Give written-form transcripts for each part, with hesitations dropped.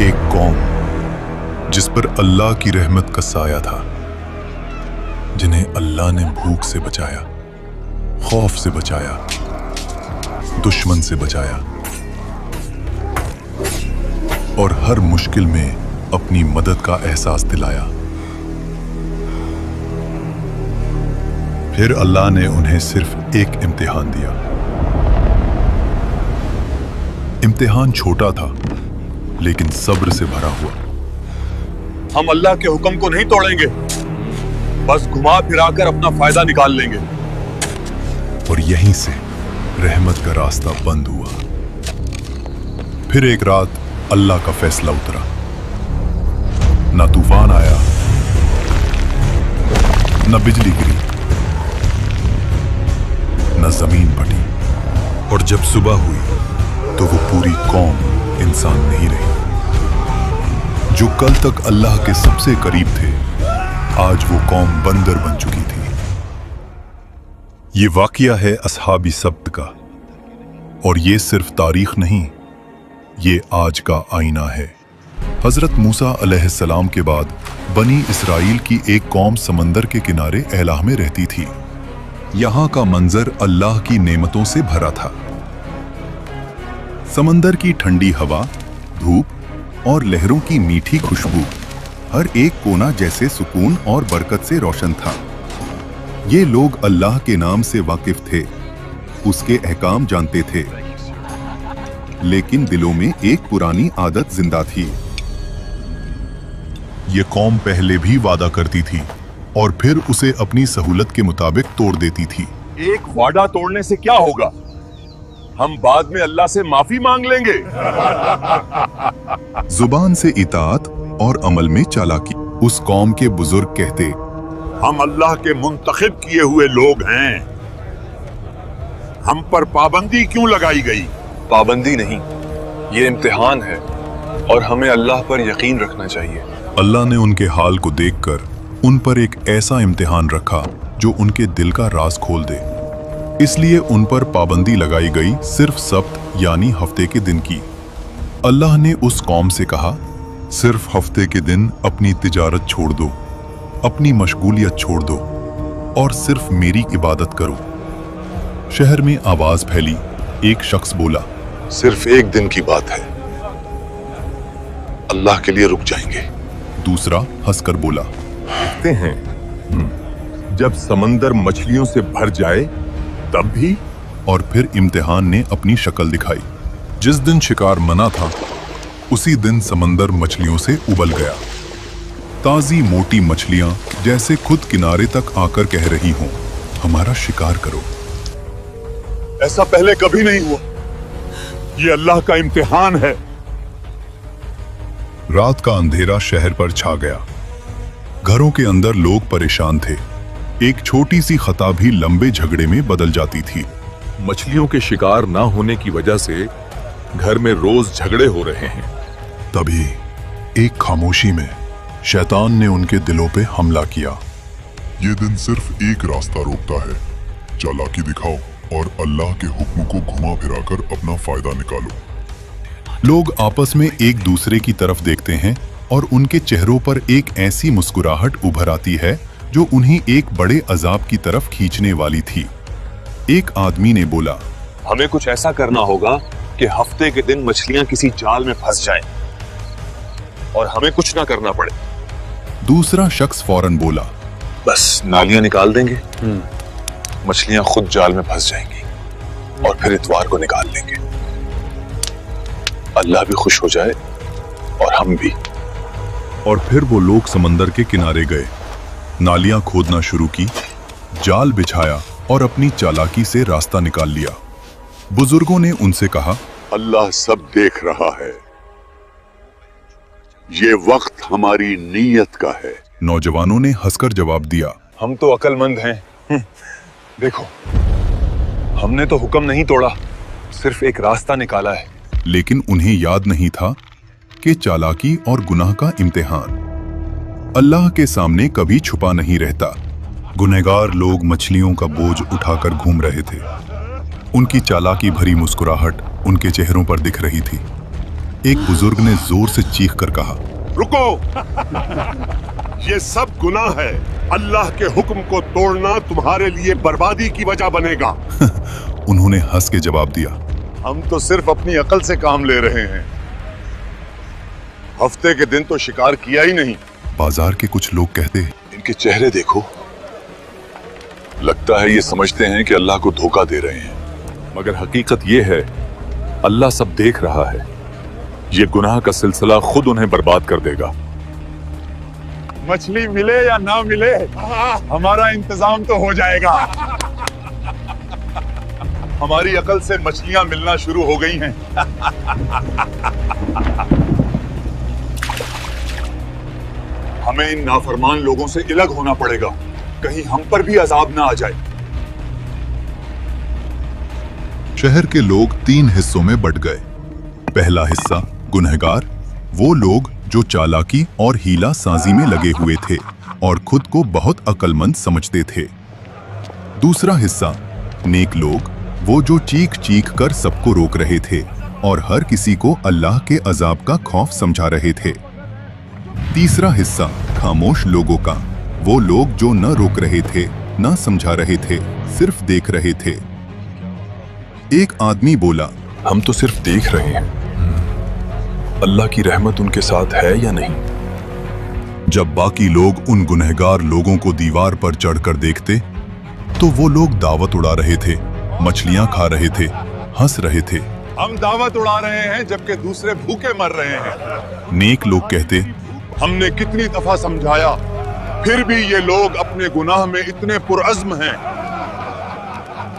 एक कौम जिस पर अल्लाह की रहमत का साया था, जिन्हें अल्लाह ने भूख से बचाया, खौफ से बचाया, दुश्मन से बचाया और हर मुश्किल में अपनी मदद का एहसास दिलाया। फिर अल्लाह ने उन्हें सिर्फ एक इम्तिहान दिया। इम्तिहान छोटा था लेकिन सब्र से भरा हुआ। हम अल्लाह के हुक्म को नहीं तोड़ेंगे, बस घुमा फिराकर अपना फायदा निकाल लेंगे। और यहीं से रहमत का रास्ता बंद हुआ। फिर एक रात अल्लाह का फैसला उतरा। ना तूफान आया, न बिजली गिरी, न जमीन फटी। और जब सुबह हुई तो वो पूरी कौम इंसान नहीं रही। जो कल तक अल्लाह के सबसे करीब थे, आज वो कौम बंदर बन चुकी थी। ये वाकया है असहाबी सब्त का, और ये सिर्फ तारीख नहीं, ये आज का आईना है। हजरत मूसा अलैहिस्सलाम के बाद बनी इसराइल की एक कौम समंदर के किनारे एलाह में रहती थी। यहां का मंजर अल्लाह की नेमतों से भरा था। समंदर की ठंडी हवा, धूप और लहरों की मीठी खुशबू, हर एक कोना जैसे सुकून और बरकत से रोशन था। ये लोग अल्लाह के नाम से वाकिफ थे, उसके अहकाम जानते थे, लेकिन दिलों में एक पुरानी आदत जिंदा थी। ये कौम पहले भी वादा करती थी और फिर उसे अपनी सहूलत के मुताबिक तोड़ देती थी। एक वादा तोड़ने से क्या होगा? हम बाद में अल्लाह से माफी मांग लेंगे। जुबान से इताअत और अमल में चालाकी। उस कौम के बुजुर्ग कहते, हम अल्लाह के मुंतखब किए हुए लोग हैं, हम पर पाबंदी क्यों लगाई गई? पाबंदी नहीं, ये इम्तिहान है और हमें अल्लाह पर यकीन रखना चाहिए। अल्लाह ने उनके हाल को देखकर उन पर एक ऐसा इम्तिहान रखा जो उनके दिल का राज खोल दे। इसलिए उन पर पाबंदी लगाई गई सिर्फ सब्त यानी हफ्ते के दिन की। अल्लाह ने उस कौम से कहा, सिर्फ हफ्ते के दिन अपनी तिजारत छोड़ दो, अपनी मशगूलियत छोड़ दो और सिर्फ मेरी इबादत करो। शहर में आवाज फैली। एक शख्स बोला, सिर्फ एक दिन की बात है, अल्लाह के लिए रुक जाएंगे। दूसरा हंसकर बोला, देखते हैं जब समंदर मछलियों से भर जाए तब भी। और फिर इम्तिहान ने अपनी शक्ल दिखाई। जिस दिन शिकार मना था, उसी दिन समंदर मछलियों से उबल गया। ताजी मोटी मछलियां जैसे खुद किनारे तक आकर कह रही हों, हमारा शिकार करो। ऐसा पहले कभी नहीं हुआ, ये अल्लाह का इम्तिहान है। रात का अंधेरा शहर पर छा गया। घरों के अंदर लोग परेशान थे। एक छोटी सी खता भी लंबे झगड़े में बदल जाती थी। मछलियों के शिकार ना होने की वजह से घर में रोज झगड़े हो रहे हैं। तभी एक खामोशी में शैतान ने उनके दिलों पे हमला किया। ये दिन सिर्फ एक रास्ता रोकता है, चालाकी दिखाओ और अल्लाह के हुक्म को घुमा फिराकर अपना फायदा निकालो। लोग आपस में एक दूसरे की तरफ देखते हैं और उनके चेहरों पर एक ऐसी मुस्कुराहट उभर आती है जो उन्हें एक बड़े अजाब की तरफ खींचने वाली थी। एक आदमी ने बोला, हमें कुछ ऐसा करना होगा कि हफ्ते के दिन मछलियां किसी जाल में फंस जाएं और हमें कुछ ना करना पड़े। दूसरा शख्स फौरन बोला, बस नालियां निकाल देंगे, मछलियां खुद जाल में फंस जाएंगी और फिर इतवार को निकाल लेंगे। अल्लाह भी खुश हो जाए और हम भी। और फिर वो लोग समंदर के किनारे गए, नालियां खोदना शुरू की, जाल बिछाया और अपनी चालाकी से रास्ता निकाल लिया। बुजुर्गों ने उनसे कहा, अल्लाह सब देख रहा है, ये वक्त हमारी नीयत का है। नौजवानों ने हंसकर जवाब दिया, हम तो अक्लमंद हैं। देखो, हमने तो हुक्म नहीं तोड़ा, सिर्फ एक रास्ता निकाला है। लेकिन उन्हें याद नहीं था कि चालाकी और गुनाह का इम्तिहान अल्लाह के सामने कभी छुपा नहीं रहता। गुनहगार लोग मछलियों का बोझ उठाकर घूम रहे थे। उनकी चालाकी भरी मुस्कुराहट उनके चेहरों पर दिख रही थी। एक बुजुर्ग ने जोर से चीख कर कहा, रुको। ये सब गुनाह है। अल्लाह के हुक्म को तोड़ना तुम्हारे लिए बर्बादी की वजह बनेगा। उन्होंने हंस के जवाब दिया, हम तो सिर्फ अपनी अकल से काम ले रहे हैं। हफ्ते के दिन तो शिकार किया ही नहीं। बाजार के कुछ लोग कहते, इनके चेहरे देखो, लगता है ये समझते हैं कि अल्लाह को धोखा दे रहे हैं, मगर हकीकत ये है अल्लाह सब देख रहा है। ये गुनाह का सिलसिला खुद उन्हें बर्बाद कर देगा। मछली मिले या ना मिले, हमारा इंतजाम तो हो जाएगा। हमारी अकल से मछलियां मिलना शुरू हो गई हैं। हमें इन नाफरमान लोगों से अलग होना पड़ेगा, कहीं हम पर भी अजाब ना आ जाए। शहर के लोग 3 हिस्सों में बंट गए। पहला हिस्सा गुनहगार, वो लोग जो चालाकी और हीला साजी में लगे हुए थे और खुद को बहुत अक्लमंद समझते थे। दूसरा हिस्सा नेक लोग, वो जो चीख चीख कर सबको रोक रहे थे और हर किसी को अल्लाह के अजाब का खौफ समझा रहे थे। तीसरा हिस्सा खामोश लोगों का, वो लोग जो न रोक रहे थे, न समझा रहे थे, सिर्फ देख रहे थे। एक आदमी बोला, हम तो सिर्फ देख रहे हैं, अल्लाह की रहमत उनके साथ है या नहीं। जब बाकी लोग उन गुनहगार लोगों को दीवार पर चढ़कर देखते तो वो लोग दावत उड़ा रहे थे, मछलियां खा रहे थे, हंस रहे थे। हम दावत उड़ा रहे हैं जबकि दूसरे भूखे मर रहे हैं। नेक लोग कहते, हमने कितनी दफा समझाया, फिर भी ये लोग अपने गुनाह में इतने पुरअज़्म हैं।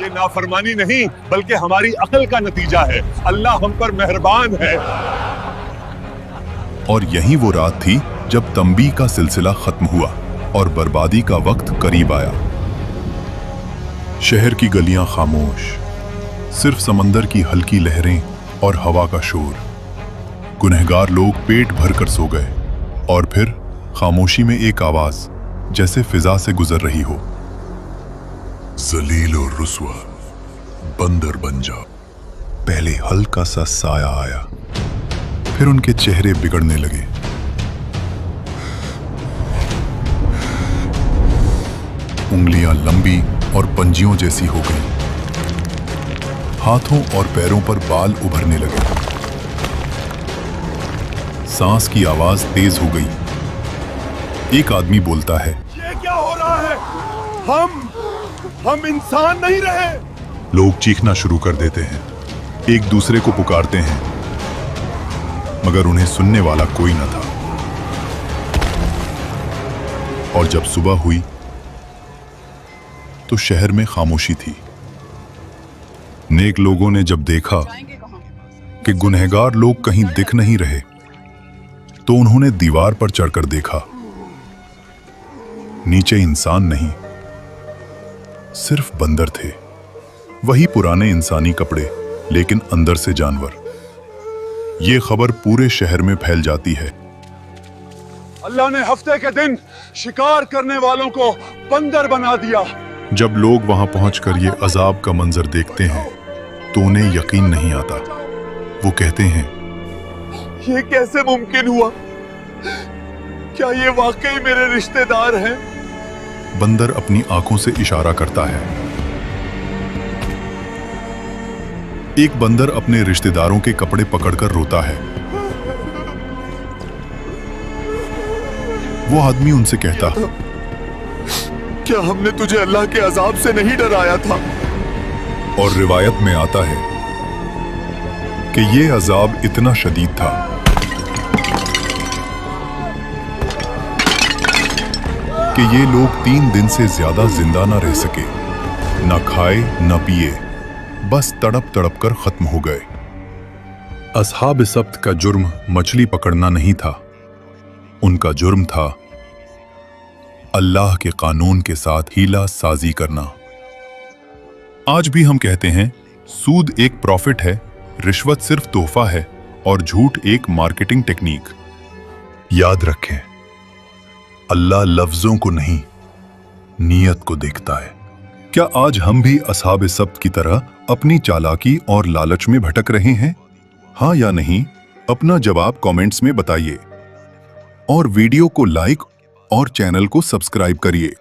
ये नाफरमानी नहीं बल्कि हमारी अकल का नतीजा है। अल्लाह हम पर मेहरबान है। और यही वो रात थी जब तंबी का सिलसिला खत्म हुआ और बर्बादी का वक्त करीब आया। शहर की गलियां खामोश, सिर्फ समंदर की हल्की लहरें और हवा का शोर। गुनहगार लोग पेट भरकर सो गए और फिर खामोशी में एक आवाज जैसे फिजा से गुजर रही हो, जलील और रुस्वा, बंदर बन जा। पहले हल्का सा साया आया, फिर उनके चेहरे बिगड़ने लगे। उंगलियां लंबी और पंजियों जैसी हो गईं। हाथों और पैरों पर बाल उभरने लगे। सांस की आवाज तेज हो गई। एक आदमी बोलता है, ये क्या हो रहा है? हम इंसान नहीं रहे। लोग चीखना शुरू कर देते हैं, एक दूसरे को पुकारते हैं, मगर उन्हें सुनने वाला कोई न था। और जब सुबह हुई तो शहर में खामोशी थी। नेक लोगों ने जब देखा कि गुनहगार लोग कहीं दिख नहीं रहे तो उन्होंने दीवार पर चढ़कर देखा। नीचे इंसान नहीं, सिर्फ बंदर थे। वही पुराने इंसानी कपड़े, लेकिन अंदर से जानवर। ये खबर पूरे शहर में फैल जाती है। अल्लाह ने हफ्ते के दिन शिकार करने वालों को बंदर बना दिया। जब लोग वहां पहुंचकर ये अजाब का मंजर देखते हैं तो उन्हें यकीन नहीं आता। वो कहते हैं, ये कैसे मुमकिन हुआ? क्या ये वाकई मेरे रिश्तेदार हैं? बंदर अपनी आंखों से इशारा करता है। एक बंदर अपने रिश्तेदारों के कपड़े पकड़कर रोता है। वो आदमी उनसे कहता, क्या हमने तुझे अल्लाह के अजाब से नहीं डराया था? और रिवायत में आता है कि ये अजाब इतना शदीद था कि ये लोग 3 दिन से ज्यादा जिंदा न रह सके, न खाए न पिए, बस तड़प तड़प कर खत्म हो गए। असहाब सब्त का जुर्म मछली पकड़ना नहीं था, उनका जुर्म था अल्लाह के कानून के साथ हीला साजी करना। आज भी हम कहते हैं सूद एक प्रॉफिट है, रिश्वत सिर्फ तोहफा है और झूठ एक मार्केटिंग टेक्निक। याद रखें, अल्लाह लफ्जों को नहीं, नीयत को देखता है। क्या आज हम भी असहाब सब्त की तरह अपनी चालाकी और लालच में भटक रहे हैं? हाँ या नहीं, अपना जवाब कमेंट्स में बताइए और वीडियो को लाइक और चैनल को सब्सक्राइब करिए।